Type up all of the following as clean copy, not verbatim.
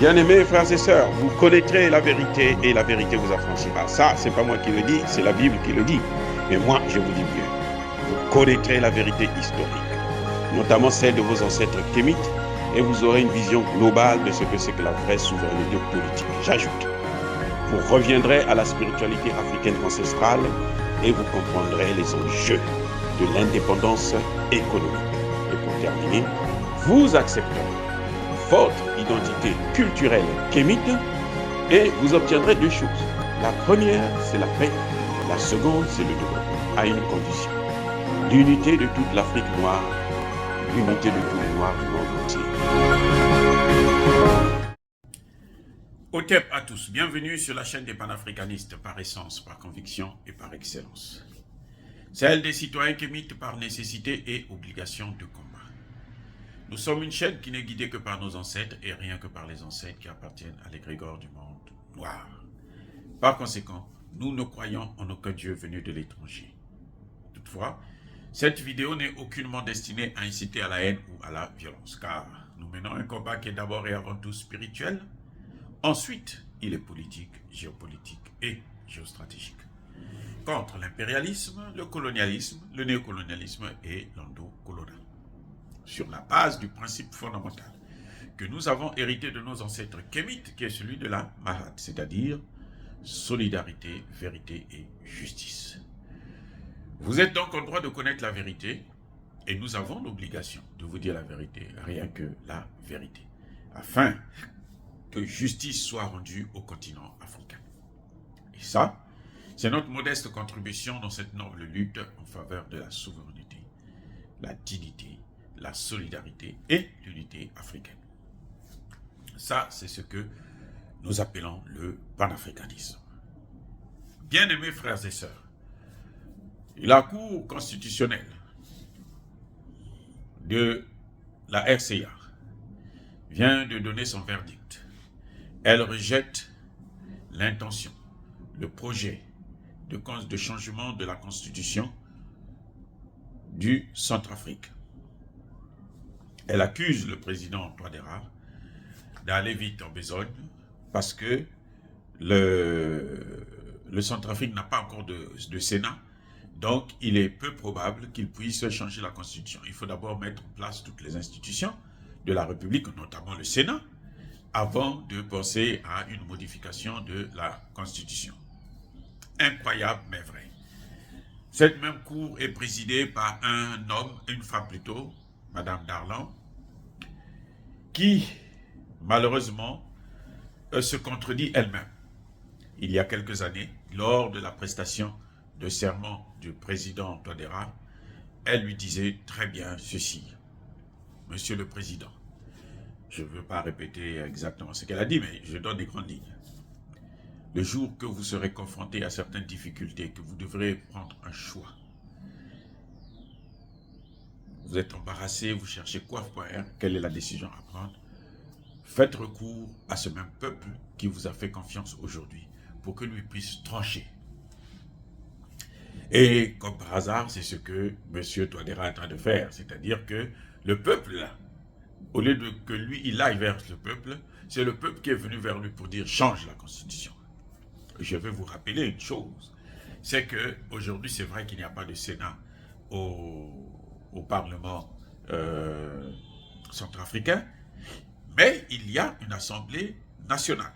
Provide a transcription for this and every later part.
Bien-aimés frères et sœurs, vous connaîtrez la vérité et la vérité vous affranchira. Ça, c'est pas moi qui le dis, c'est la Bible qui le dit. Mais moi, je vous dis mieux. Vous connaîtrez la vérité historique, notamment celle de vos ancêtres kémites, et vous aurez une vision globale de ce que c'est que la vraie souveraineté politique. J'ajoute, vous reviendrez à la spiritualité africaine ancestrale et vous comprendrez les enjeux de l'indépendance économique. Et pour terminer, vous accepterez votre identité culturelle kémite et vous obtiendrez deux choses. La première, c'est la paix. La seconde, c'est le développement, à une condition. L'unité de toute l'Afrique noire, l'unité de tous les Noirs du monde entier. Otep à tous, bienvenue sur la chaîne des panafricanistes par essence, par conviction et par excellence. Celle des citoyens kémites par nécessité et obligation de combat. Nous sommes une chaîne qui n'est guidée que par nos ancêtres et rien que par les ancêtres qui appartiennent à l'égrégore du monde noir. Par conséquent, nous ne croyons en aucun Dieu venu de l'étranger. Toutefois, cette vidéo n'est aucunement destinée à inciter à la haine ou à la violence, car nous menons un combat qui est d'abord et avant tout spirituel. Ensuite, il est politique, géopolitique et géostratégique. Contre l'impérialisme, le colonialisme, le néocolonialisme et l'endocolonial. Sur la base du principe fondamental que nous avons hérité de nos ancêtres kémites, qui est celui de la Mahat, c'est-à-dire solidarité, vérité et justice. Vous êtes donc en droit de connaître la vérité, et nous avons l'obligation de vous dire la vérité, rien que la vérité, afin que justice soit rendue au continent africain. Et ça, c'est notre modeste contribution dans cette noble lutte en faveur de la souveraineté, la dignité, la solidarité et l'unité africaine. Ça, c'est ce que nous appelons le panafricanisme. Bien-aimés frères et sœurs, la Cour constitutionnelle de la RCA vient de donner son verdict. Elle rejette l'intention, le projet de changement de la Constitution du Centrafrique. Elle accuse le président Touadéra d'aller vite en besogne parce que le Centrafrique n'a pas encore de Sénat, donc il est peu probable qu'il puisse changer la Constitution. Il faut d'abord mettre en place toutes les institutions de la République, notamment le Sénat, avant de penser à une modification de la Constitution. Incroyable mais vrai. Cette même cour est présidée par un homme, une femme plutôt, Madame Darlan, qui, malheureusement, se contredit elle-même. Il y a quelques années, lors de la prestation de serment du président Touadéra, elle lui disait très bien ceci. Monsieur le Président, je ne veux pas répéter exactement ce qu'elle a dit, mais je donne des grandes lignes. Le jour que vous serez confronté à certaines difficultés, que vous devrez prendre un choix, vous êtes embarrassé, vous cherchez quoi faire, quelle est la décision à prendre, faites recours à ce même peuple qui vous a fait confiance aujourd'hui pour que lui puisse trancher. Et comme par hasard, c'est ce que M. Touadéra est en train de faire, c'est-à-dire que le peuple, au lieu de que lui, il aille vers le peuple, c'est le peuple qui est venu vers lui pour dire « change la Constitution ». Je vais vous rappeler une chose, c'est qu'aujourd'hui, c'est vrai qu'il n'y a pas de Sénat au Parlement centrafricain, mais il y a une Assemblée nationale.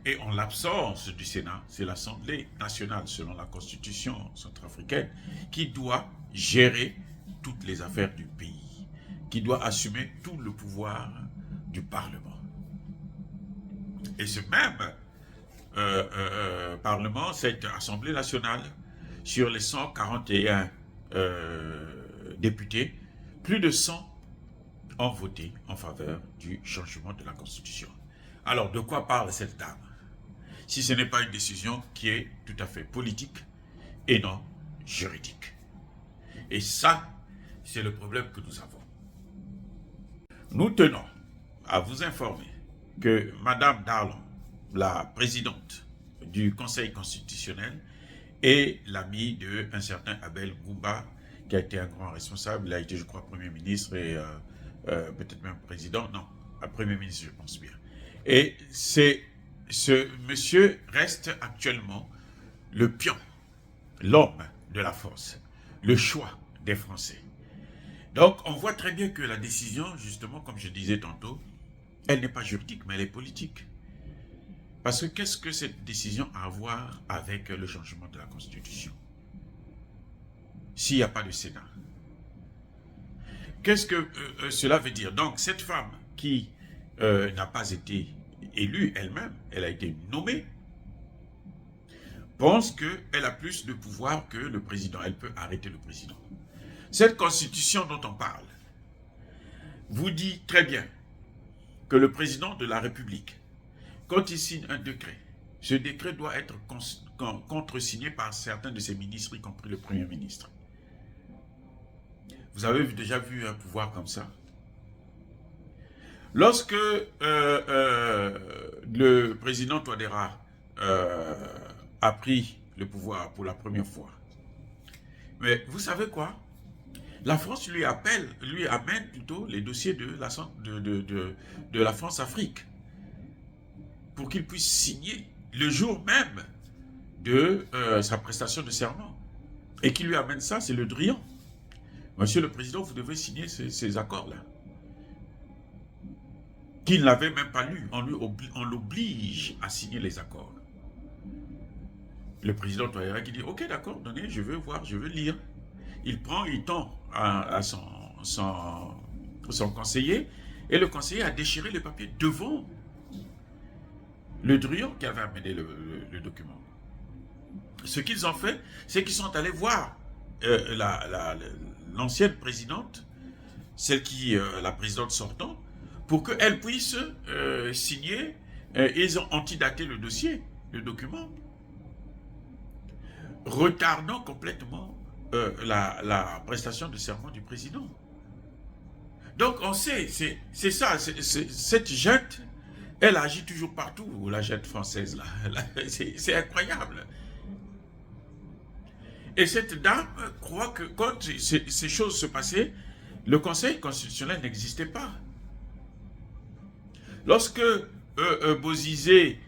Et en l'absence du Sénat, c'est l'Assemblée nationale, selon la Constitution centrafricaine, qui doit gérer toutes les affaires du pays, qui doit assumer tout le pouvoir du Parlement. Et ce même Parlement, cette Assemblée nationale, sur les 141 députés, plus de 100 ont voté en faveur du changement de la Constitution. Alors, de quoi parle cette dame? Si ce n'est pas une décision qui est tout à fait politique et non juridique. Et ça, c'est le problème que nous avons. Nous tenons à vous informer que Madame Darlan, la présidente du Conseil constitutionnel, est l'amie d'un certain Abel Goumba, qui a été un grand responsable. Il a été, je crois, Premier ministre et peut-être même président. Non, Premier ministre, je pense bien. Et ce monsieur reste actuellement le pion, l'homme de la force, le choix des Français. Donc, on voit très bien que la décision, justement, comme je disais tantôt, elle n'est pas juridique, mais elle est politique. Parce que qu'est-ce que cette décision a à voir avec le changement de la Constitution? S'il n'y a pas de Sénat. Qu'est-ce que cela veut dire? Donc, cette femme qui n'a pas été élue elle-même, elle a été nommée, pense qu'elle a plus de pouvoir que le président. Elle peut arrêter le président. Cette constitution dont on parle vous dit très bien que le président de la République, quand il signe un décret, ce décret doit être contresigné par certains de ses ministres, y compris le Premier ministre. Vous avez déjà vu un pouvoir comme ça? Lorsque le président Touadéra a pris le pouvoir pour la première fois, mais vous savez quoi? La France lui amène plutôt les dossiers de la France-Afrique pour qu'il puisse signer le jour même de sa prestation de serment. Et qui lui amène ça, c'est Le Drian. Monsieur le Président, vous devez signer ces accords-là. Qu'il n'avait même pas lu. On l'oblige à signer les accords. Le président Touadéra qui dit, ok, d'accord, donnez, je veux voir, je veux lire. Il prend, il tend à son conseiller, et le conseiller a déchiré le papier devant Le Drian qui avait amené le document. Ce qu'ils ont fait, c'est qu'ils sont allés voir l'ancienne présidente, la présidente sortante, pour qu'elle puisse signer, et ils ont antidaté le dossier, le document, retardant complètement la prestation de serment du président. Donc on sait, c'est ça, cette junte, elle agit toujours partout, la junte française, là. C'est incroyable. Et cette dame croit que quand ces choses se passaient, le Conseil constitutionnel n'existait pas. Lorsque Bozizé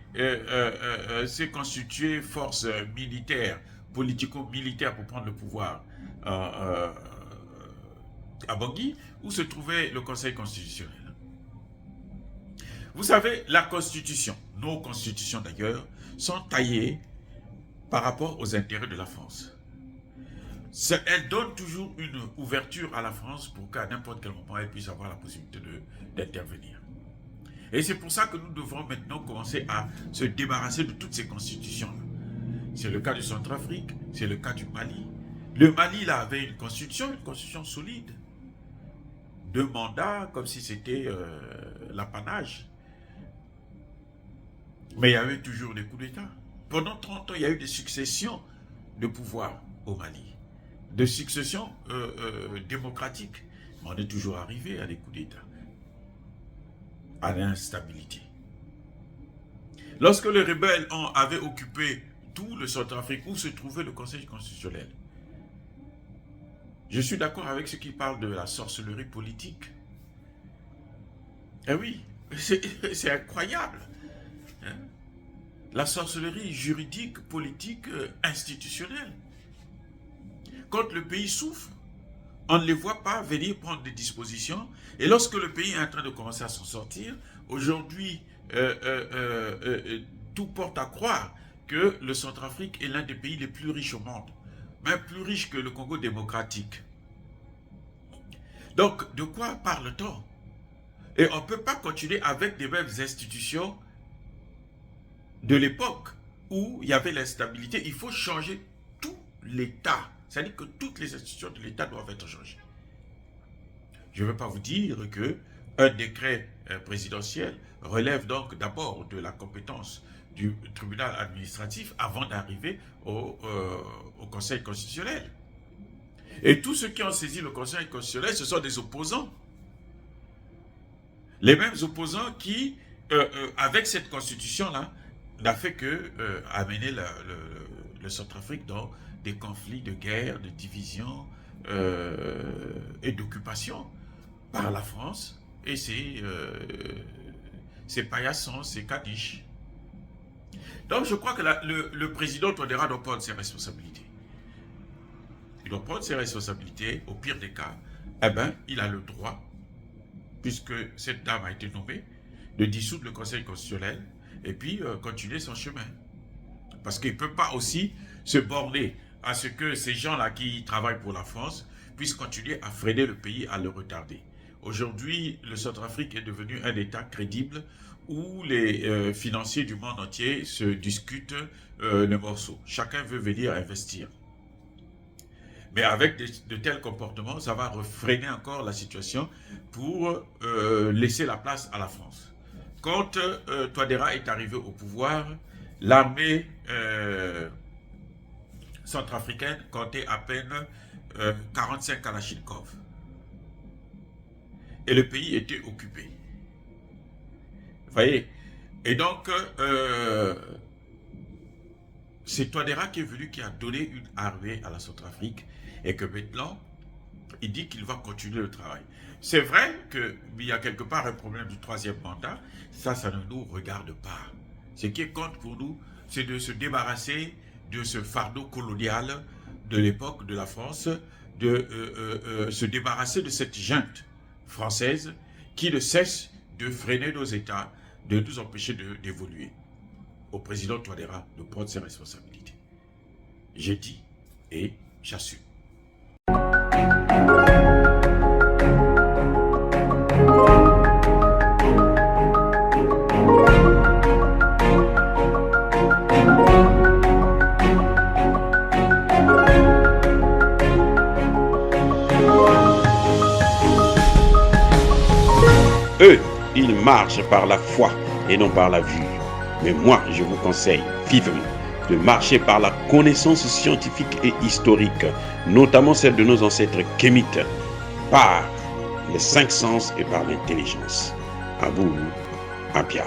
s'est constitué force militaire, politico-militaire pour prendre le pouvoir à Bangui, où se trouvait le Conseil constitutionnel. Vous savez, la Constitution, nos constitutions d'ailleurs, sont taillées par rapport aux intérêts de la France. Elle donne toujours une ouverture à la France pour qu'à n'importe quel moment, elle puisse avoir la possibilité d'intervenir. Et c'est pour ça que nous devons maintenant commencer à se débarrasser de toutes ces constitutions-là. C'est le cas du Centrafrique, c'est le cas du Mali. Le Mali, là, avait une constitution solide. 2 mandats, comme si c'était l'apanage. Mais il y avait toujours des coups d'État. Pendant 30 ans, il y a eu des successions de pouvoir au Mali. De successions démocratiques. Mais on est toujours arrivé à des coups d'État. À l'instabilité. Lorsque les rebelles avaient occupé tout le Centrafrique, où se trouvait le Conseil constitutionnel, je suis d'accord avec ceux qui parlent de la sorcellerie politique. Eh oui, c'est incroyable. Hein? La sorcellerie juridique, politique, institutionnelle. Quand le pays souffre, on ne les voit pas venir prendre des dispositions. Et lorsque le pays est en train de commencer à s'en sortir, aujourd'hui, tout porte à croire que le Centrafrique est l'un des pays les plus riches au monde. Même plus riche que le Congo démocratique. Donc, de quoi parle-t-on? Et on ne peut pas continuer avec les mêmes institutions de l'époque où il y avait l'instabilité. Il faut changer tout l'État. C'est-à-dire que toutes les institutions de l'État doivent être changées. Je ne veux pas vous dire qu'un décret présidentiel relève donc d'abord de la compétence du tribunal administratif avant d'arriver au Conseil constitutionnel. Et tous ceux qui ont saisi le Conseil constitutionnel, ce sont des opposants. Les mêmes opposants qui, avec cette constitution-là, n'a fait que amener le Centrafrique dans des conflits de guerre, de division et d'occupation par la France et c'est paillasson, c'est Kadish. Donc je crois que le président Touadéra doit prendre ses responsabilités. Il doit prendre ses responsabilités, au pire des cas, eh bien, il a le droit, puisque cette dame a été nommée, de dissoudre le Conseil constitutionnel et puis continuer son chemin. Parce qu'il ne peut pas aussi se borner à ce que ces gens-là qui travaillent pour la France puissent continuer à freiner le pays, à le retarder. Aujourd'hui, le Centrafrique est devenu un État crédible où les financiers du monde entier se discutent le morceau. Chacun veut venir investir. Mais avec de tels comportements, ça va freiner encore la situation pour laisser la place à la France. Quand Touadéra est arrivé au pouvoir, l'armée centrafricaine comptait à peine 45 Kalachnikov. Et le pays était occupé. Vous voyez? Et donc, c'est Touadéra qui est venu, qui a donné une armée à la Centrafrique, et que maintenant, il dit qu'il va continuer le travail. C'est vrai qu'il y a quelque part un problème du troisième mandat, ça ne nous regarde pas. Ce qui compte pour nous, c'est de se débarrasser de ce fardeau colonial de l'époque de la France, de se débarrasser de cette junte française qui ne cesse de freiner nos États, de nous empêcher d'évoluer. Au président Touadéra de prendre ses responsabilités. J'ai dit et j'assume. Eux, ils marchent par la foi et non par la vue. Mais moi, je vous conseille vivement de marcher par la connaissance scientifique et historique, notamment celle de nos ancêtres kémites, par les cinq sens et par l'intelligence. À vous, Apia.